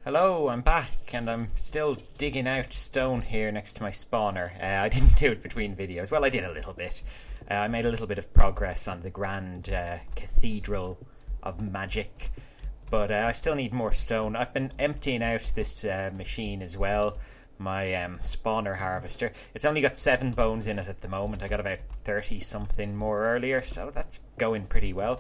Hello, I'm back, and I'm still digging out stone here next to my spawner. I didn't do it between videos. Well, I did a little bit. I made a little bit of progress on the grand cathedral of magic, but I still need more stone. I've been emptying out this machine as well, my spawner harvester. It's only got 7 bones in it at the moment. I got about 30 something more earlier, so that's going pretty well.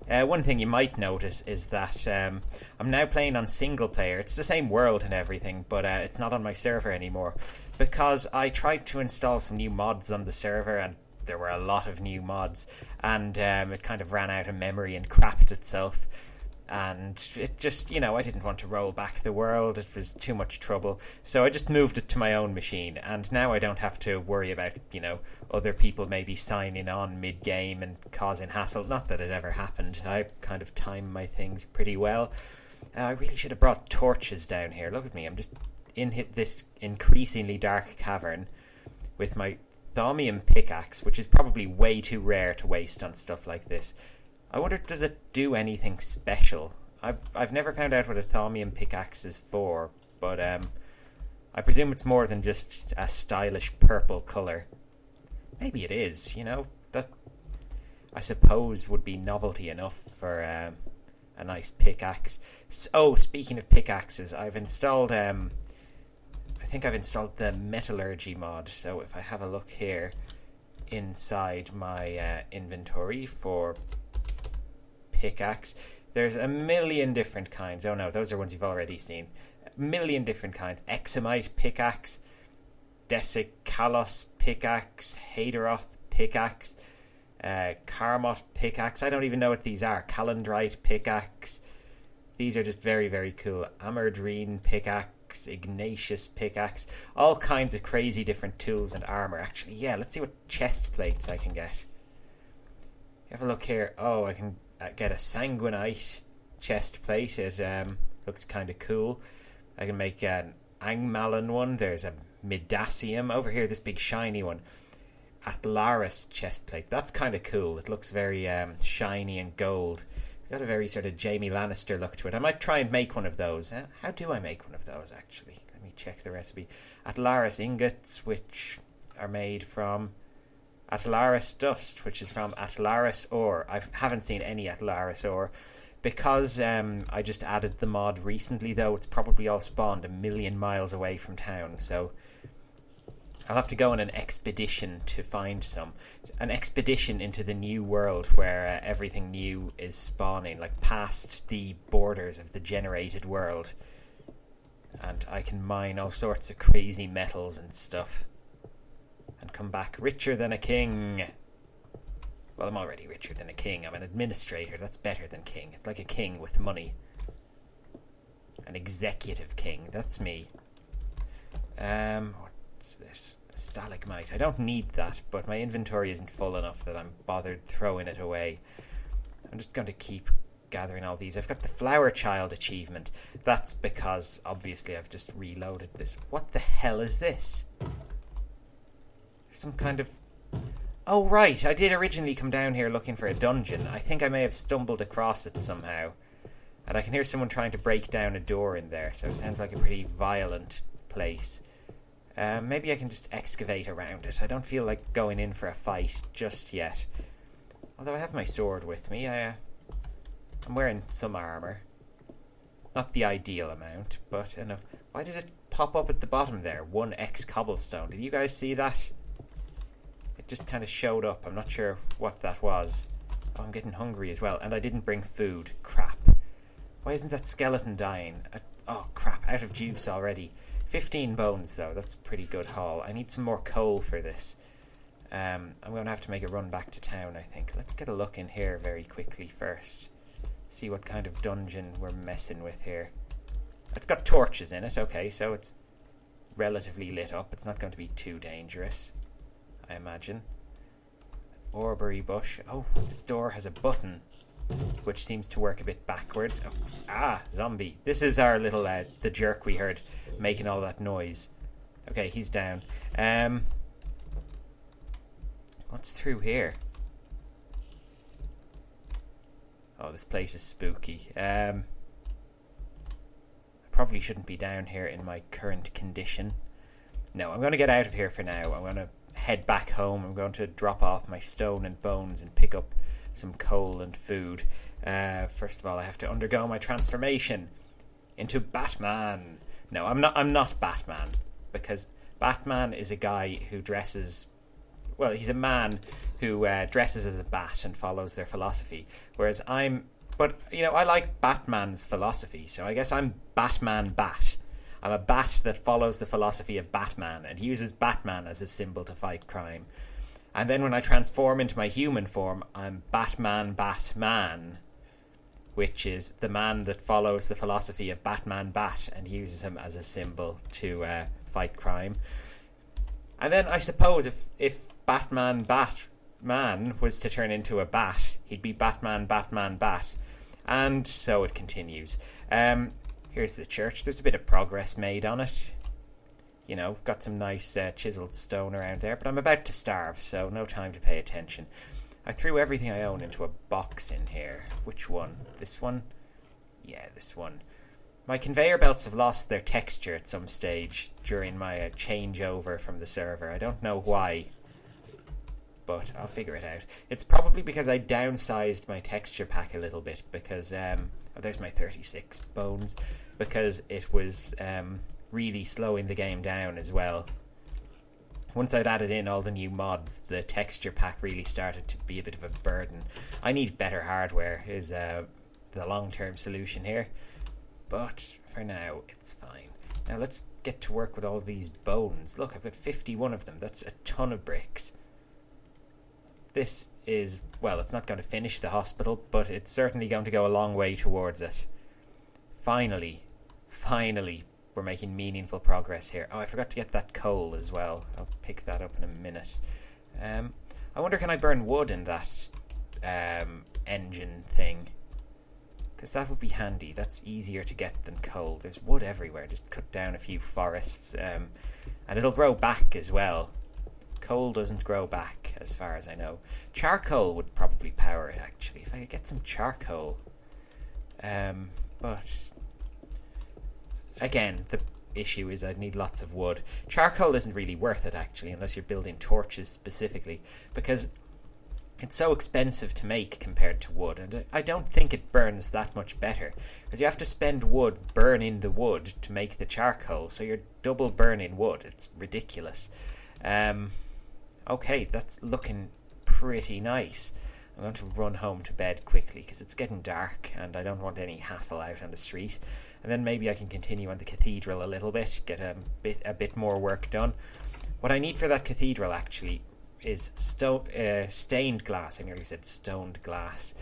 One thing you might notice is that I'm now playing on single player. It's the same world and everything, but it's not on my server anymore because I tried to install some new mods on the server, and there were a lot of new mods, and it kind of ran out of memory and crapped itself. And it just, I didn't want to roll back the world. It was too much trouble. So I just moved it to my own machine. And now I don't have to worry about, other people maybe signing on mid-game and causing hassle. Not that it ever happened. I kind of time my things pretty well. I really should have brought torches down here. Look at me. I'm just in this increasingly dark cavern with my thaumium pickaxe, which is probably way too rare to waste on stuff like this. I wonder, does it do anything special? I've never found out what a thaumium pickaxe is for, but I presume it's more than just a stylish purple colour. Maybe it is, that I suppose would be novelty enough for a nice pickaxe. Oh, speaking of pickaxes, I've installed, I think I've installed the metallurgy mod, so if I have a look here inside my inventory for pickaxe, there's a million different kinds. Oh no, those are ones you've already seen. A million different kinds. Examite pickaxe, Desicalos pickaxe, Haderoth pickaxe, Carmot pickaxe. I don't even know what these are. Calendrite pickaxe. These are just very, very cool. Amerdreen pickaxe, Ignatius pickaxe. All kinds of crazy different tools and armor. Actually, yeah, let's see what chest plates I can get. Have a look here. Oh, I can get a sanguinite chest plate. It looks kind of cool. I can make an Angmalon one. There's a Midacium over here, this big shiny one. Atlaris chest plate. That's kind of cool. It looks very shiny and gold. It's got a very sort of Jaime Lannister look to it. I might try and make one of those. How do I make one of those, actually? Let me check the recipe. Atlaris ingots, which are made from Atlaris dust, which is from Atlaris ore. I haven't seen any Atlaris ore. Because I just added the mod recently, though, it's probably all spawned a million miles away from town. So I'll have to go on an expedition to find some. An expedition into the new world where everything new is spawning, like past the borders of the generated world. And I can mine all sorts of crazy metals and stuff. And come back richer than a king. Well, I'm already richer than a king. I'm an administrator. That's better than king. It's like a king with money. An executive king. That's me. What's this? A stalagmite. I don't need that, but my inventory isn't full enough that I'm bothered throwing it away. I'm just going to keep gathering all these. I've got the Flower Child achievement. That's because, obviously, I've just reloaded this. What the hell is this? Some kind of... Oh, right. I did originally come down here looking for a dungeon. I think I may have stumbled across it somehow. And I can hear someone trying to break down a door in there, so it sounds like a pretty violent place. Maybe I can just excavate around it. I don't feel like going in for a fight just yet. Although I have my sword with me. I'm wearing some armour. Not the ideal amount, but enough. Why did it pop up at the bottom there? 1x cobblestone. Did you guys see that? Just kind of showed up. I'm not sure what that was. Oh, I'm getting hungry as well. And I didn't bring food. Crap. Why isn't that skeleton dying? Oh, crap. Out of juice already. 15 bones, though. That's a pretty good haul. I need some more coal for this. I'm going to have to make a run back to town, I think. Let's get a look in here very quickly first. See what kind of dungeon we're messing with here. It's got torches in it. Okay, so it's relatively lit up. It's not going to be too dangerous, I imagine. Orbury bush. Oh, this door has a button, which seems to work a bit backwards. Oh, zombie. This is our little, the jerk we heard making all that noise. Okay, he's down. What's through here? Oh, this place is spooky. I probably shouldn't be down here in my current condition. No, I'm going to get out of here for now. I'm going to head back home. I'm going to drop off my stone and bones and pick up some coal and food. First of all, I have to undergo my transformation into Batman. No, I'm not Batman, because Batman is a guy who dresses... Well, he's a man who dresses as a bat and follows their philosophy, whereas I'm... But, I like Batman's philosophy, so I guess I'm Batman Bat. I'm a bat that follows the philosophy of Batman and uses Batman as a symbol to fight crime. And then when I transform into my human form, I'm Batman Batman, which is the man that follows the philosophy of Batman Bat and uses him as a symbol to fight crime. And then I suppose if Batman Batman was to turn into a bat, he'd be Batman Batman Bat. And so it continues. Here's the church. There's a bit of progress made on it. Got some nice chiseled stone around there, but I'm about to starve, so no time to pay attention. I threw everything I own into a box in here. Which one? This one? Yeah, this one. My conveyor belts have lost their texture at some stage during my changeover from the server. I don't know why, but I'll figure it out. It's probably because I downsized my texture pack a little bit, because there's my 36 bones, because it was really slowing the game down as well. Once I'd added in all the new mods, the texture pack really started to be a bit of a burden. I need better hardware is the long-term solution here, but for now it's fine. Now let's get to work with all these bones. Look, I've got 51 of them. That's a ton of bricks. This is, well, it's not going to finish the hospital, but it's certainly going to go a long way towards it. Finally, we're making meaningful progress here. Oh, I forgot to get that coal as well. I'll pick that up in a minute. I wonder, can I burn wood in that engine thing? Because that would be handy. That's easier to get than coal. There's wood everywhere. Just cut down a few forests. And it'll grow back as well. Coal doesn't grow back, as far as I know. Charcoal would probably power it, actually, if I could get some charcoal. But again, the issue is I'd need lots of wood. Charcoal isn't really worth it, actually, unless you're building torches specifically, because it's so expensive to make compared to wood, and I don't think it burns that much better, because you have to spend wood burning the wood to make the charcoal, so you're double burning wood. It's ridiculous. Okay, that's looking pretty nice. I'm going to run home to bed quickly because it's getting dark and I don't want any hassle out on the street. And then maybe I can continue on the cathedral a little bit, get a bit more work done. What I need for that cathedral actually is stained glass. I nearly said stoned glass.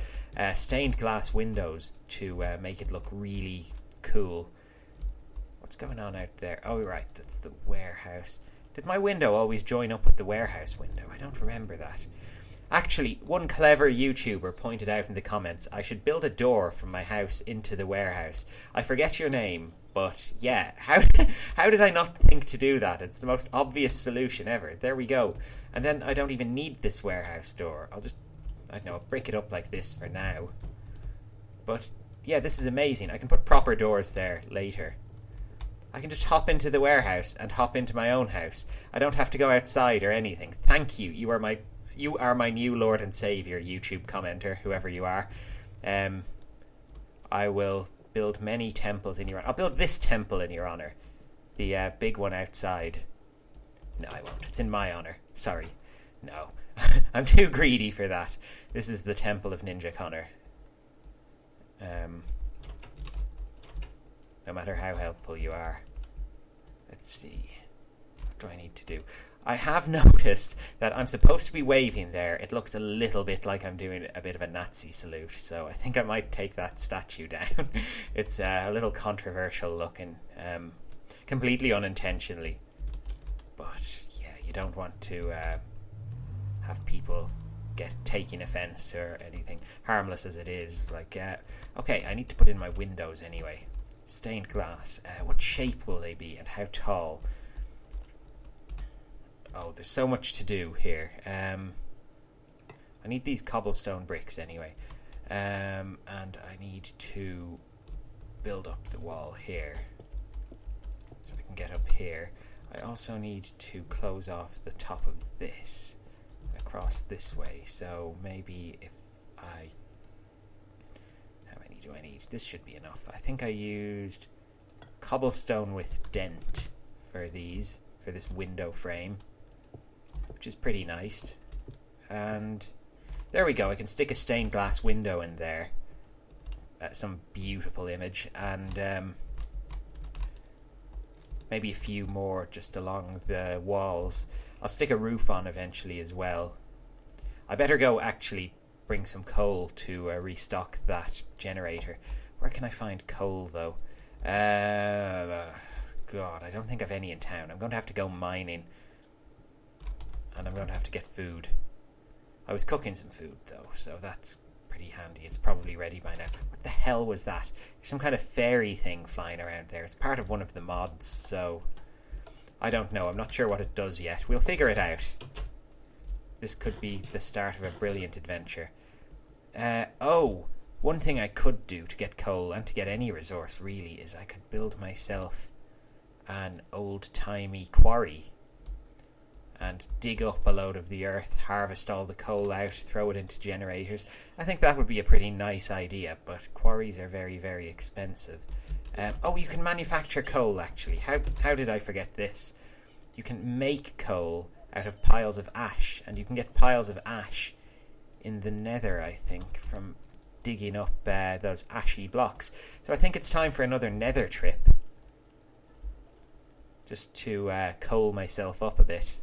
Stained glass windows to make it look really cool. What's going on out there? Oh, right, that's the warehouse. Did my window always join up with the warehouse window? I don't remember that. Actually, one clever YouTuber pointed out in the comments I should build a door from my house into the warehouse. I forget your name, but yeah, how did I not think to do that? It's the most obvious solution ever. There we go. And then I don't even need this warehouse door. I'll just, I don't know, break it up like this for now. But yeah, this is amazing. I can put proper doors there later. I can just hop into the warehouse and hop into my own house. I don't have to go outside or anything. Thank you. You are my new Lord and Savior, YouTube commenter, whoever you are. I will build many temples in your honor. I'll build this temple in your honor. The big one outside. No, I won't. It's in my honor. Sorry. No. I'm too greedy for that. This is the Temple of Ninja Connor. No matter how helpful you are. Let's see. What do I need to do? I have noticed that I'm supposed to be waving there. It looks a little bit like I'm doing a bit of a Nazi salute, so I think I might take that statue down. It's a little controversial looking, completely unintentionally. But yeah, you don't want to have people taking offense or anything, harmless as it is. Like, okay, I need to put in my windows anyway. Stained glass. What shape will they be and how tall? Oh, there's so much to do here. I need these cobblestone bricks anyway. And I need to build up the wall here. get up here. I also need to close off the top of this across this way. So maybe if I... How many do I need? This should be enough. I think I used cobblestone with dent for these, for this window frame, which is pretty nice. And there we go. I can stick a stained glass window in there. Some beautiful image. And maybe a few more just along the walls. I'll stick a roof on eventually as well. I better go actually bring some coal to restock that generator. Where can I find coal though? God, I don't think I've any in town. I'm going to have to go mining. And I'm going to have to get food. I was cooking some food though, so that's pretty handy. It's probably ready by now. What the hell was that? Some kind of fairy thing flying around there. It's part of one of the mods, so I don't know. I'm not sure what it does yet. We'll figure it out. This could be the start of a brilliant adventure. One thing I could do to get coal and to get any resource really is I could build myself an old-timey quarry and dig up a load of the earth, harvest all the coal out, throw it into generators. I think that would be a pretty nice idea, but quarries are very, very expensive. You can manufacture coal, actually. How did I forget this? You can make coal out of piles of ash, and you can get piles of ash in the nether, I think, from digging up those ashy blocks. So I think it's time for another nether trip, just to coal myself up a bit.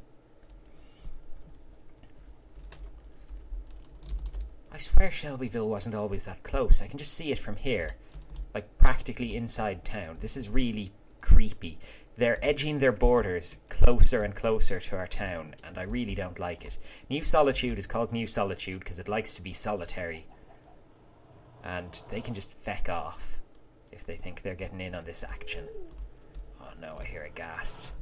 I swear Shelbyville wasn't always that close. I can just see it from here, like practically inside town. This is really creepy. They're edging their borders closer and closer to our town, and I really don't like it. New Solitude is called New Solitude because it likes to be solitary. And they can just feck off if they think they're getting in on this action. Oh no, I hear a ghast.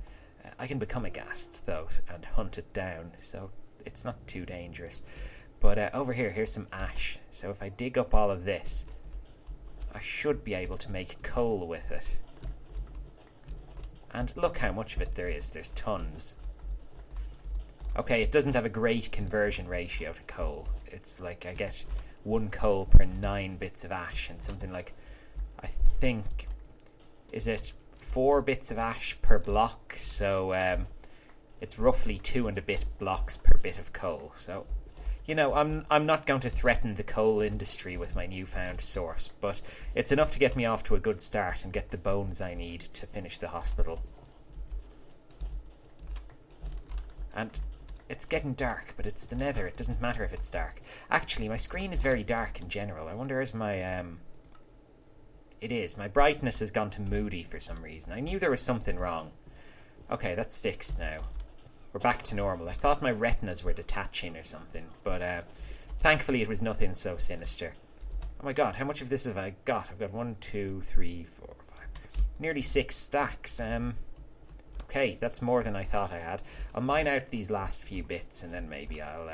I can become a ghast, though, and hunt it down, so it's not too dangerous. But over here, here's some ash. So if I dig up all of this, I should be able to make coal with it. And look how much of it there is. There's tons. Okay, it doesn't have a great conversion ratio to coal. It's like I get 1 coal per 9 bits of ash, and something like, I think, is it 4 bits of ash per block? So it's roughly 2 and a bit blocks per bit of coal. So, you know, I'm not going to threaten the coal industry with my newfound source, but it's enough to get me off to a good start and get the bones I need to finish the hospital. And it's getting dark, but it's the nether. It doesn't matter if it's dark. Actually, my screen is very dark in general. I wonder is my... It is. My brightness has gone to moody for some reason. I knew there was something wrong. Okay, that's fixed now. We're back to normal. I thought my retinas were detaching or something, but thankfully it was nothing so sinister. Oh my god, how much of this have I got? I've got 1, 2, 3, 4, 5... Nearly 6 stacks. Okay, that's more than I thought I had. I'll mine out these last few bits and then maybe I'll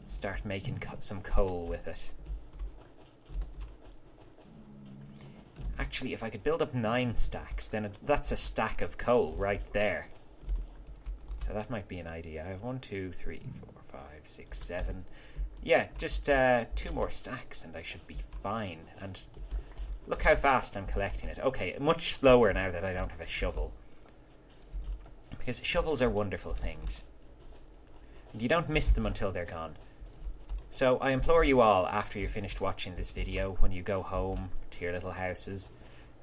start making some coal with it. Actually, if I could build up 9 stacks, then that's a stack of coal right there. So that might be an idea. I have 1, 2, 3, 4, 5, 6, 7. Yeah, just 2 more stacks and I should be fine. And look how fast I'm collecting it. Okay, much slower now that I don't have a shovel. Because shovels are wonderful things. And you don't miss them until they're gone. So I implore you all, after you're finished watching this video, when you go home to your little houses,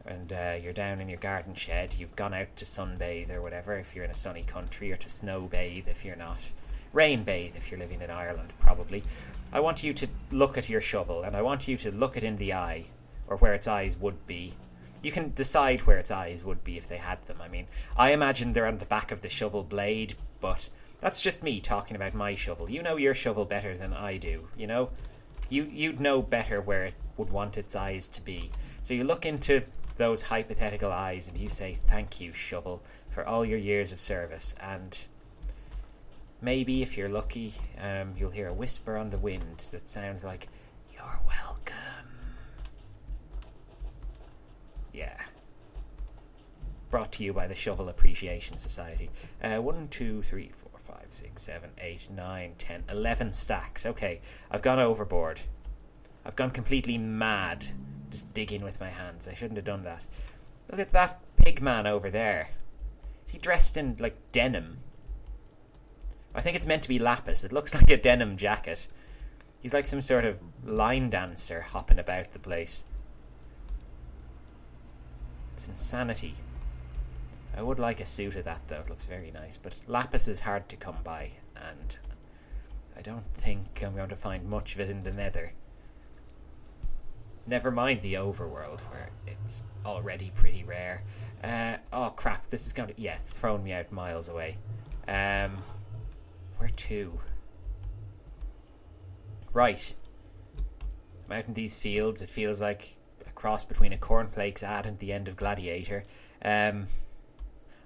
and you're down in your garden shed, you've gone out to sunbathe or whatever if you're in a sunny country, or to snow bathe if you're not, rain bathe if you're living in Ireland probably, I want you to look at your shovel, and I want you to look it in the eye, or where its eyes would be. You can decide where its eyes would be if they had them. I mean, I imagine they're on the back of the shovel blade, but that's just me talking about my shovel. You know your shovel better than I do, you know? You'd know better where it would want its eyes to be. So you look into those hypothetical eyes and you say, thank you, shovel, for all your years of service. And maybe, if you're lucky, you'll hear a whisper on the wind that sounds like, you're welcome. Yeah. brought to you by the Shovel Appreciation Society. 1, 2, 3, 4, 5, 6, 7, 8, 9, 10, 11 stacks. Okay, I've gone overboard. I've gone completely mad just digging with my hands. I shouldn't have done that. Look at that pig man over there. Is he dressed in, like, denim? I think it's meant to be lapis. It looks like a denim jacket. He's like some sort of line dancer hopping about the place. It's insanity. I would like a suit of that, though. It looks very nice. But lapis is hard to come by, and I don't think I'm going to find much of it in the nether. Never mind the overworld, where it's already pretty rare. Oh, crap. This is going to... Yeah, it's thrown me out miles away. Where to? Right. I'm out in these fields. It feels like a cross between a Cornflakes ad and the end of Gladiator. I'm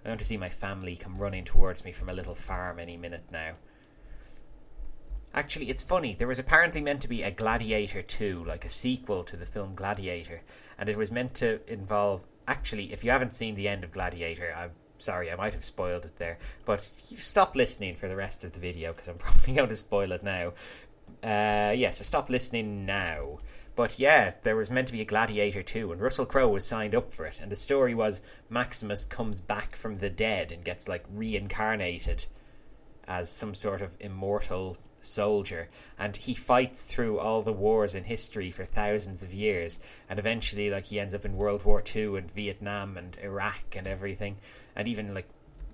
going to see my family come running towards me from a little farm any minute now. Actually, it's funny. There was apparently meant to be a Gladiator 2, like a sequel to the film Gladiator. And it was meant to involve... Actually, if you haven't seen the end of Gladiator, I'm sorry, I might have spoiled it there. But you stop listening for the rest of the video, because I'm probably going to spoil it now. So stop listening now. But yeah, there was meant to be a Gladiator 2, and Russell Crowe was signed up for it. And the story was Maximus comes back from the dead and gets, like, reincarnated as some sort of immortal soldier, and he fights through all the wars in history for thousands of years, and eventually, like, he ends up in World War II and Vietnam and Iraq and everything, and even, like,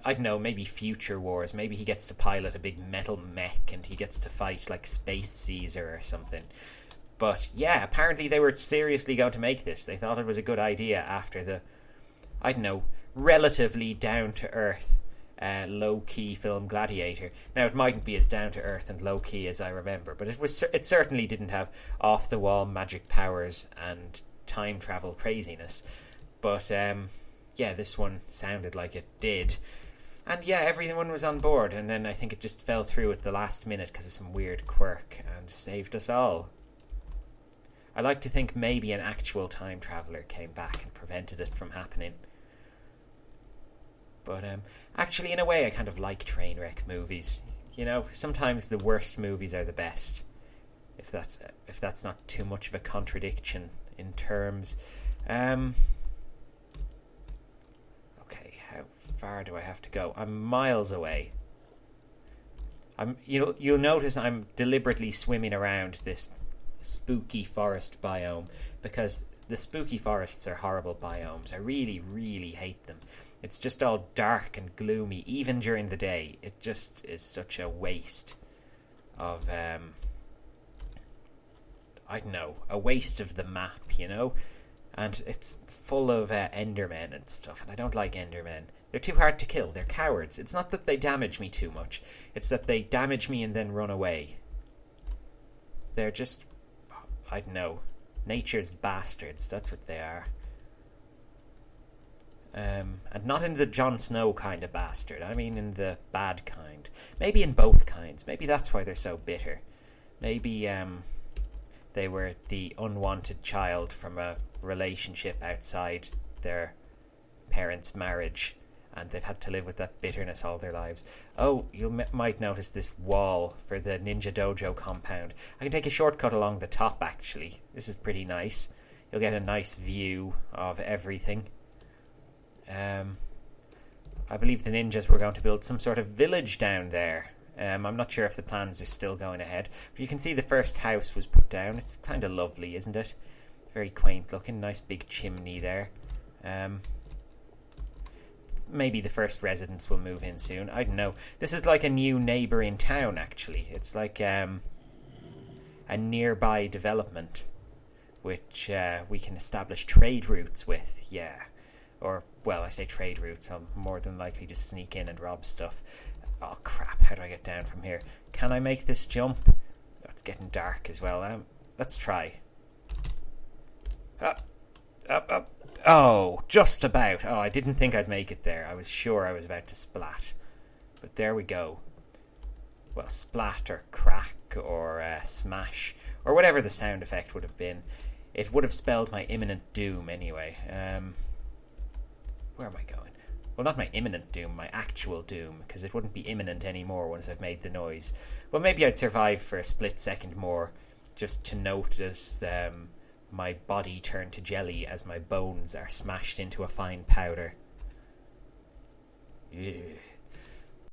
I don't know, maybe future wars. Maybe he gets to pilot a big metal mech and he gets to fight, like, Space Caesar or something. But yeah, apparently they were seriously going to make this. They thought it was a good idea after the, I don't know, relatively down-to-earth low-key film Gladiator. Now, it mightn't be as down-to-earth and low-key as I remember, but it certainly didn't have off-the-wall magic powers and time travel craziness. But yeah, this one sounded like it did. And yeah, everyone was on board, and then I think it just fell through at the last minute because of some weird quirk and saved us all. I like to think maybe an actual time traveller came back and prevented it from happening. But actually, in a way, I kind of like train wreck movies. You know, sometimes the worst movies are the best. If that's not too much of a contradiction in terms. Okay, how far do I have to go? I'm miles away. You'll notice I'm deliberately swimming around this spooky forest biome, because the spooky forests are horrible biomes. I really, really hate them. It's just all dark and gloomy, even during the day. It just is such a waste of, I don't know, a waste of the map, you know? And it's full of Endermen and stuff, and I don't like Endermen. They're too hard to kill. They're cowards. It's not that they damage me too much. It's that they damage me and then run away. They're just, I don't know, nature's bastards. That's what they are. And not in the Jon Snow kind of bastard. I mean in the bad kind. Maybe in both kinds. Maybe that's why they're so bitter. Maybe they were the unwanted child from a relationship outside their parents' marriage, and they've had to live with that bitterness all their lives. Oh, you might notice this wall for the Ninja Dojo compound. I can take a shortcut along the top, actually. This is pretty nice. You'll get a nice view of everything. I believe the ninjas were going to build some sort of village down there. I'm not sure if the plans are still going ahead, but you can see the first house was put down. It's kind of lovely, isn't it? Very quaint looking, nice big chimney there. Maybe the first residents will move in soon. I don't know. This is like a new neighbouring town, actually. It's like a nearby development which we can establish trade routes with, yeah. Or, well, I say trade routes, I'm more than likely to sneak in and rob stuff. Oh, crap, how do I get down from here? Can I make this jump? Oh, it's getting dark as well. Let's try. Up, up, up. Oh, just about. Oh, I didn't think I'd make it there. I was sure I was about to splat. But there we go. Well, splat or crack or smash or whatever the sound effect would have been. It would have spelled my imminent doom anyway. Where am I going? Well, not my imminent doom, my actual doom, because it wouldn't be imminent anymore once I've made the noise. Well, maybe I'd survive for a split second more, just to notice my body turn to jelly as my bones are smashed into a fine powder. Ugh.